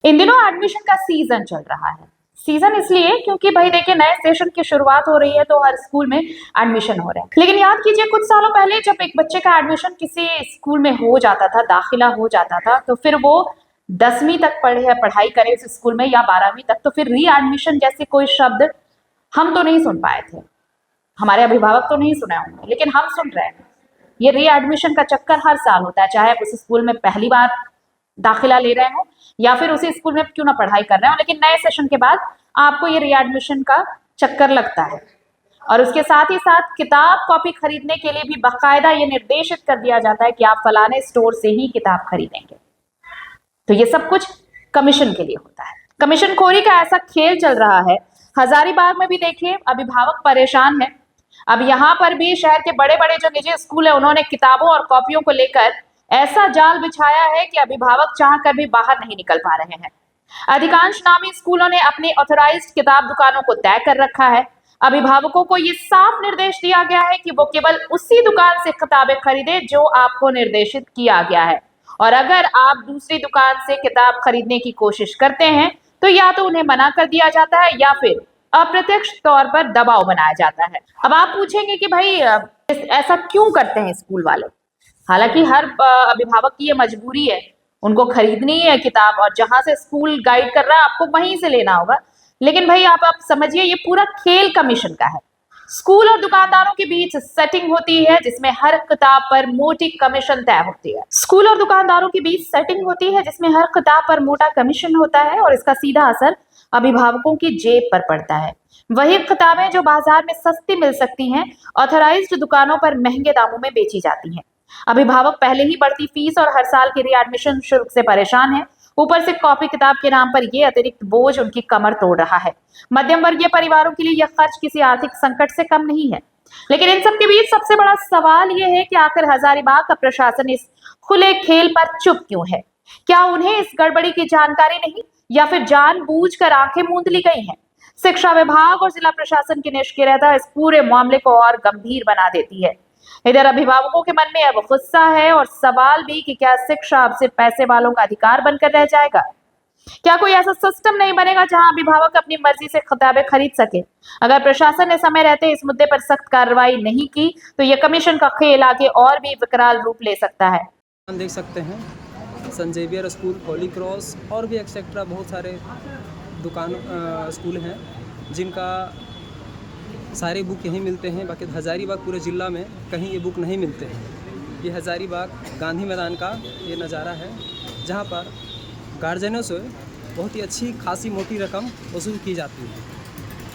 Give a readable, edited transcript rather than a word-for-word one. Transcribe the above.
इन दिनों एडमिशन का सीजन चल रहा है। सीजन इसलिए क्योंकि भाई देखिए नए सेशन की शुरुआत हो रही है तो हर स्कूल में एडमिशन हो रहे हैं। लेकिन याद कीजिए कुछ सालों पहले जब एक बच्चे का एडमिशन किसी स्कूल में हो जाता था, दाखिला हो जाता था, तो फिर वो 10वीं तक पढ़ाई करे उस स्कूल में या 12वीं तक, तो फिर री एडमिशन जैसे कोई शब्द हम तो नहीं सुन पाए थे, हमारे अभिभावक तो नहीं सुने होंगे, लेकिन हम सुन रहे हैं। ये री एडमिशन का चक्कर हर साल होता है, चाहे आप उस स्कूल में पहली बार दाखिला ले रहे हो या फिर उसी स्कूल में क्यों ना पढ़ाई कर रहे हो, लेकिन नए सेशन के बाद आपको ये रीएडमिशन का चक्कर लगता है। और उसके साथ ही साथ किताब कॉपी खरीदने के लिए भी बाकायदा ये निर्देशित कर दिया जाता है कि आप फलाने स्टोर से ही किताब खरीदेंगे। तो ये सब कुछ कमीशन के लिए होता है। कमीशन खोरी का ऐसा खेल चल रहा है। हजारीबाग में भी देखिए अभिभावक परेशान है। अब यहाँ पर भी शहर के बड़े बड़े जो निजी स्कूल है उन्होंने किताबों और कॉपियों को लेकर ऐसा जाल बिछाया है कि अभिभावक चाहकर भी बाहर नहीं निकल पा रहे हैं। अधिकांश नामी स्कूलों ने अपनी ऑथराइज्ड किताब दुकानों को तय कर रखा है। अभिभावकों को ये साफ निर्देश दिया गया है कि वो केवल उसी दुकान से किताबें खरीदे जो आपको निर्देशित किया गया है, और अगर आप दूसरी दुकान से किताब खरीदने की कोशिश करते हैं तो या तो उन्हें मना कर दिया जाता है या फिर अप्रत्यक्ष तौर पर दबाव बनाया जाता है। अब आप पूछेंगे कि भाई ऐसा क्यों करते हैं स्कूल वाले? हालांकि हर अभिभावक की ये मजबूरी है, उनको खरीदनी है किताब, और जहां से स्कूल गाइड कर रहा है आपको वहीं से लेना होगा। लेकिन भाई आप समझिए ये पूरा खेल कमीशन का है। स्कूल और दुकानदारों के बीच सेटिंग होती है जिसमें हर किताब पर मोटी कमीशन तय होती है। स्कूल और दुकानदारों के बीच सेटिंग होती है जिसमें हर किताब पर मोटा कमीशन होता है और इसका सीधा असर अभिभावकों की जेब पर पड़ता है। वही किताबें जो बाजार में सस्ती मिल सकती हैं, ऑथराइज्ड दुकानों पर महंगे दामों में बेची जाती हैं। अभिभावक पहले ही बढ़ती फीस और हर साल के रीएडमिशन शुल्क से परेशान है, ऊपर से कॉपी किताब के नाम पर यह अतिरिक्त बोझ उनकी कमर तोड़ रहा है। मध्यम वर्गीय परिवारों के लिए यह खर्च किसी आर्थिक संकट से कम नहीं है। लेकिन इन सब के बीच सबसे बड़ा सवाल यह है कि आखिर हजारीबाग का प्रशासन इस खुले खेल पर चुप क्यों है? क्या उन्हें इस गड़बड़ी की जानकारी नहीं, या फिर जानबूझकर आंखें मूंद ली गई हैं? शिक्षा विभाग और जिला प्रशासन की निष्क्रियता इस पूरे मामले को और गंभीर बना देती है। इधर अभिभावकों के मन में अब गुस्सा है और सवाल भी कि क्या शिक्षा अब सिर्फ पैसे वालों का अधिकार बनकर रह जाएगा? क्या कोई ऐसा सिस्टम नहीं बनेगा जहां अभिभावक अपनी मर्जी से किताबें खरीद सके? अगर प्रशासन ने समय रहते इस मुद्दे पर सख्त कार्रवाई नहीं की तो यह कमीशन का खेल आगे और भी विकराल रूप ले सकता है। देख सकते हैं saint Xavier school, holy cross और भी एक्सेट्रा बहुत सारे दुकान स्कूल हैं जिनका सारे बुक यहीं मिलते हैं। बाकी हज़ारीबाग पूरे ज़िला में कहीं ये बुक नहीं मिलते हैं। ये हज़ारीबाग गांधी मैदान का ये नज़ारा है जहाँ पर गार्जियनों से बहुत ही अच्छी खासी मोटी रकम वसूल की जाती है।